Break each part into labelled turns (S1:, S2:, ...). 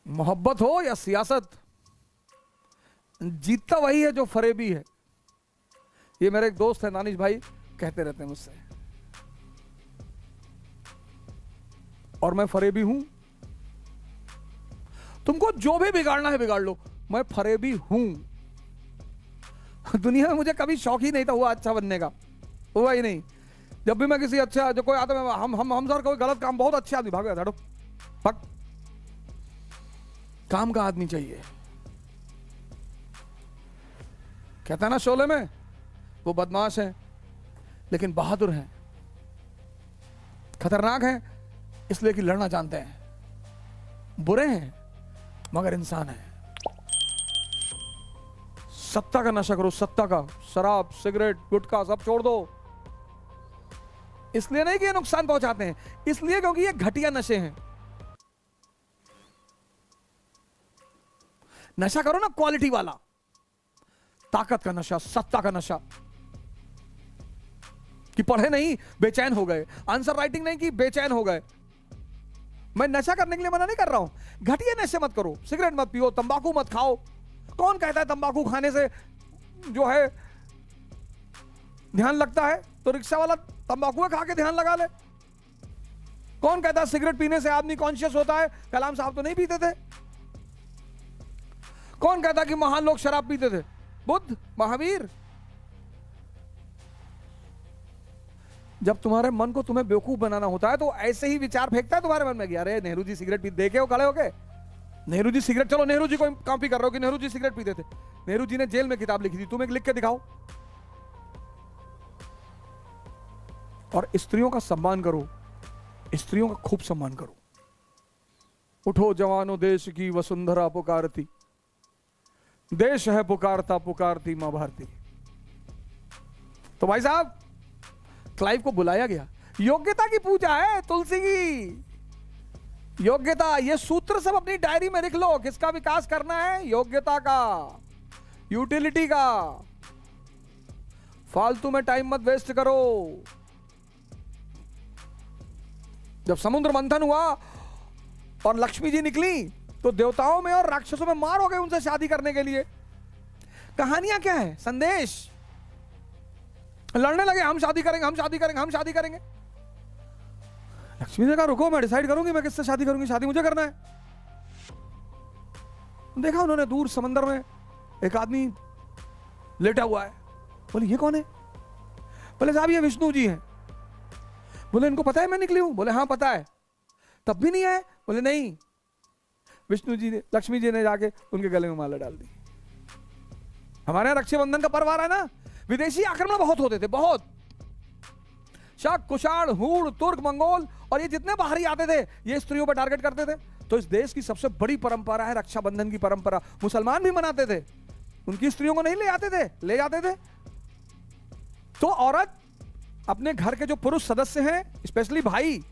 S1: मोहब्बत हो या सियासत, जीतता वही है जो फरेबी है। ये मेरे एक दोस्त है दानिश भाई, कहते रहते हैं मुझसे, और मैं फरेबी हूं। तुमको जो भी बिगाड़ना है बिगाड़ लो, मैं फरेबी हूं। दुनिया में मुझे कभी शौक ही नहीं था हुआ अच्छा बनने का, हुआ ही नहीं। जब भी मैं किसी अच्छा जो कोई आता है, हम सर कोई गलत काम, बहुत अच्छे आदमी, भाग हटो भाग, काम का आदमी चाहिए। कहता है ना शोले में, वो बदमाश है लेकिन बहादुर हैं, खतरनाक हैं इसलिए कि लड़ना जानते हैं, बुरे हैं मगर इंसान है। सत्ता का नशा करो, सत्ता का, शराब सिगरेट गुटखा सब छोड़ दो। इसलिए नहीं कि ये नुकसान पहुंचाते हैं, इसलिए क्योंकि ये घटिया नशे हैं। नशा करो ना क्वालिटी वाला, ताकत का नशा, सत्ता का नशा, कि पढ़े नहीं बेचैन हो गए, आंसर राइटिंग नहीं की बेचैन हो गए। मैं नशा करने के लिए मना नहीं कर रहा हूं, घटिया नशे मत करो, सिगरेट मत पियो, तंबाकू मत खाओ। कौन कहता है तंबाकू खाने से जो है ध्यान लगता है? तो रिक्शा वाला तंबाकू खा के ध्यान लगा ले। कौन कहता है सिगरेट पीने से आदमी कॉन्शियस होता है? कलाम साहब तो नहीं पीते थे। कौन कहता कि महान लोग शराब पीते थे? बुद्ध, महावीर। जब तुम्हारे मन को तुम्हें बेवकूफ बनाना होता है तो ऐसे ही विचार फेंकता है तुम्हारे मन में कि अरे नेहरू जी सिगरेट पीते, देखे हो खड़े होके नेहरू जी सिगरेट, चलो नेहरू जी को कॉपी कर रहे हो कि नेहरू जी सिगरेट पीते थे। नेहरू जी ने जेल में किताब लिखी थी, तुम एक लिख के दिखाओ। और स्त्रियों का सम्मान करो, स्त्रियों का खूब सम्मान करो। उठो जवानों देश की वसुंधरा पुकारती, देश है पुकारता पुकारती मां भारती। तो भाई साहब क्लाइव को बुलाया गया, योग्यता की पूजा है तुलसी की। योग्यता, ये सूत्र सब अपनी डायरी में लिख लो। किसका विकास करना है? योग्यता का, यूटिलिटी का। फालतू में टाइम मत वेस्ट करो। जब समुद्र मंथन हुआ और लक्ष्मी जी निकली तो देवताओं में और राक्षसों में मार हो गए उनसे शादी करने के लिए। कहानियां क्या है? संदेश। लड़ने लगे, हम शादी करेंगे, हम शादी करेंगे, हम शादी करेंगे। लक्ष्मी ने कहा रुको, मैं डिसाइड करूंगी मैं किससे शादी करूंगी, शादी मुझे करना है। देखा उन्होंने दूर समंदर में एक आदमी लेटा हुआ है। बोले ये कौन है? बोले साहब ये विष्णु जी हैं। बोले इनको पता है मैं निकली हूं? बोले हाँ पता है। तब भी नहीं आए? बोले नहीं। विष्णु जी ने, लक्ष्मी जी ने जाके उनके गले में माला डाल दी। हमारे यहां रक्षाबंधन का पर्व आ रहा है ना, विदेशी आक्रमण बहुत होते थे, बहुत। शक, कुषाण, हूण, तुर्क, मंगोल और ये जितने बाहरी आते थे ये स्त्रियों पर टारगेट करते थे। तो इस देश की सबसे बड़ी परंपरा है रक्षाबंधन की परंपरा। मुसलमान भी मनाते थे, उनकी स्त्रियों को नहीं ले आते थे, ले जाते थे। तो औरत अपने घर के जो पुरुष सदस्य हैं, स्पेशली भाई,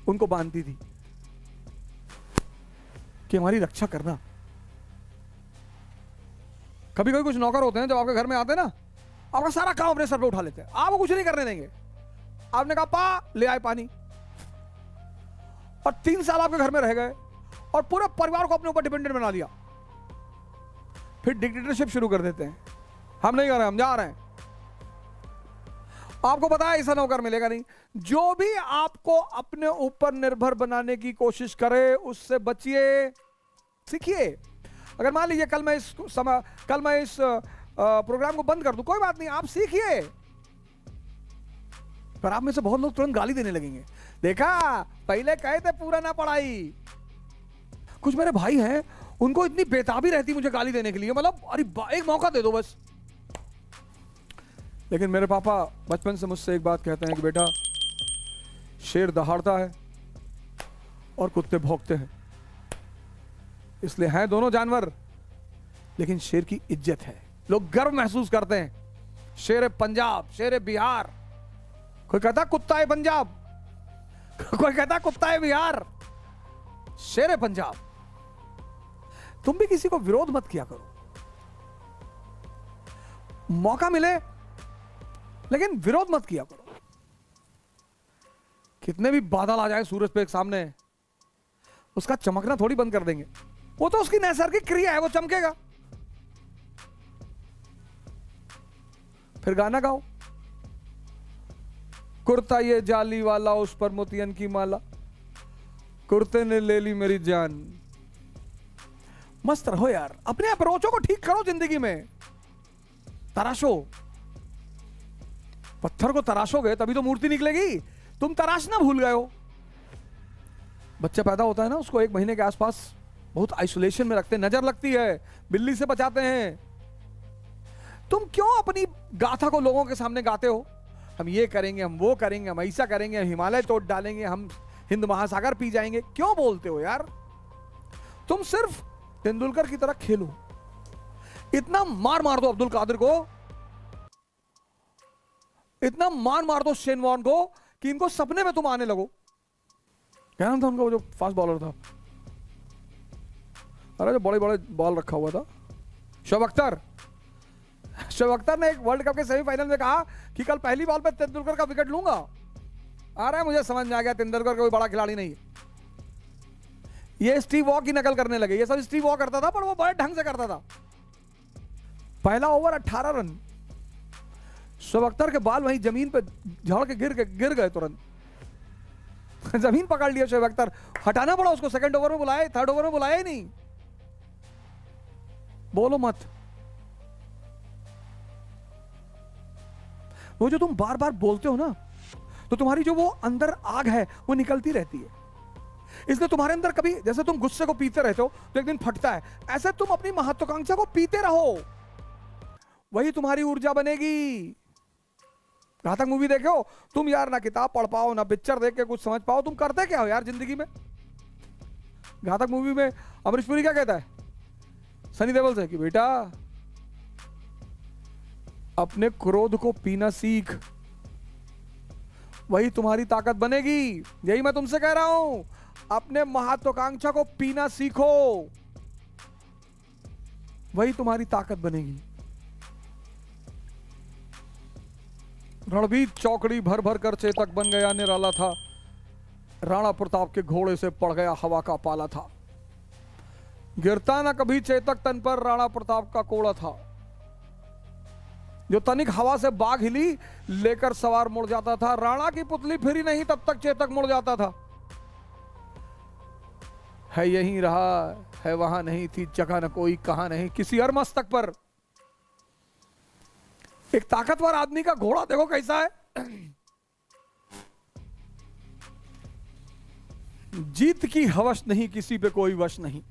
S1: उनको बांधती थी कि हमारी रक्षा करना। कभी कभी कुछ नौकर होते हैं जब आपके घर में आते हैं ना, आपका सारा काम अपने सर पे उठा लेते हैं, आपको कुछ नहीं करने देंगे। आपने कहा पा ले आए पानी, और 3 साल आपके घर में रह गए और पूरे परिवार को अपने ऊपर डिपेंडेंट बना दिया। फिर डिक्टेटरशिप शुरू कर देते हैं, हम नहीं कर रहे, हम जा रहे हैं। आपको पता है ऐसा नौकर मिलेगा नहीं। जो भी आपको अपने ऊपर निर्भर बनाने की कोशिश करे उससे बचिए, सीखिए। अगर मान लीजिए कल मैं इस प्रोग्राम को बंद कर दूं, कोई बात नहीं, आप सीखिए। पर आप में से बहुत लोग तुरंत गाली देने लगेंगे। देखा, पहले कहे थे पूरा ना पढ़ाई। कुछ मेरे भाई हैं, उनको इतनी बेताबी रहती मुझे गाली देने के लिए, मतलब अरे एक मौका दे दो बस। लेकिन मेरे पापा बचपन से मुझसे एक बात कहते हैं कि बेटा, शेर दहाड़ता है और कुत्ते भौंकते हैं, इसलिए हैं दोनों जानवर, लेकिन शेर की इज्जत है, लोग गर्व महसूस करते हैं। शेर पंजाब, शेर बिहार, कोई कहता कुत्ता है पंजाब, कोई कहता कुत्ता है बिहार, शेर पंजाब। तुम भी किसी को विरोध मत किया करो, मौका मिले लेकिन विरोध मत किया करो। कितने भी बादल आ जाए सूरज पे एक सामने, उसका चमकना थोड़ी बंद कर देंगे, वो तो उसकी नैसर्गिक क्रिया है, वो चमकेगा। फिर गाना गाओ, कुर्ता ये जाली वाला, उस पर मोतियन की माला, कुर्ते ने ले ली मेरी जान। मस्त रहो यार, अपने अप्रोचों को ठीक करो जिंदगी में, तराशो। पत्थर को तराशोगे तभी तो मूर्ति निकलेगी। तुम तराशना भूल गए हो। बच्चा पैदा होता है ना, उसको 1 महीने के आसपास बहुत आइसोलेशन में रखते हैं, नजर लगती है, बिल्ली से बचाते हैं। तुम क्यों अपनी गाथा को लोगों के सामने गाते हो? हम ये करेंगे, हम वो करेंगे, हम ऐसा करेंगे, हम हिमालय तोड़ डालेंगे, हम हिंद महासागर पी जाएंगे। क्यों बोलते हो यार? तुम सिर्फ तेंदुलकर की तरह खेलो। इतना मार मार दो अब्दुल कादिर को, इतना मार दो शेन वॉर्न को कि इनको सपने में तुम आने लगो। क्या नाम था उनका, वो जो फास्ट बॉलर था? अरे जो बड़े बड़े बॉल रखा हुआ था, शोएब अख्तर। शोएब अख्तर ने एक वर्ल्ड कप के सेमीफाइनल में कहा कि कल पहली बॉल पे तेंदुलकर का विकेट लूंगा। आ रहा है, मुझे समझ में आ गया तेंदुलकर कोई बड़ा खिलाड़ी नहीं है। ये स्टीव वॉ की नकल करने लगे। ये सब स्टीव वॉ करता था, पर वो बड़े ढंग से करता था। पहला ओवर 18 रन, शोएब अख्तर के बाल वहीं जमीन पे झाड़ के गिर गए तुरंत। जमीन पकड़ लिया शोएब अख्तर, हटाना पड़ा उसको। सेकंड ओवर में बुलाया, थर्ड ओवर में बुलाया ही नहीं। बोलो मत। वो जो तुम बार बार बोलते हो ना, तो तुम्हारी जो वो अंदर आग है वो निकलती रहती है। इसलिए तुम्हारे अंदर कभी, जैसे तुम गुस्से को पीते रहते हो तो एक दिन फटता है, ऐसे तुम अपनी महत्वाकांक्षा को पीते रहो, वही तुम्हारी ऊर्जा बनेगी। घातक मूवी देखे हो तुम यार? ना किताब पढ़ पाओ, ना पिक्चर देख के कुछ समझ पाओ, तुम करते क्या हो यार जिंदगी में? घातक मूवी में अमरीश पुरी क्या कहता है सनी देओल से कि बेटा अपने क्रोध को पीना सीख, वही तुम्हारी ताकत बनेगी। यही मैं तुमसे कह रहा हूं, अपने महत्वाकांक्षा को पीना सीखो, वही तुम्हारी ताकत बनेगी। रणबीर चौकड़ी भर भर कर चेतक बन गया निराला था, राणा प्रताप के घोड़े से पड़ गया हवा का पाला था। गिरता ना कभी चेतक तन पर, राणा प्रताप का कोड़ा था। जो तनिक हवा से बाघ हिली लेकर सवार मुड़ जाता था। राणा की पुतली फिरी नहीं तब तक चेतक मुड़ जाता था। है यहीं रहा है, वहां नहीं थी जगह न कोई, कहां नहीं किसी और मस्तक पर। एक ताकतवर आदमी का घोड़ा देखो कैसा है। जीत की हवस नहीं, किसी पे कोई वश नहीं।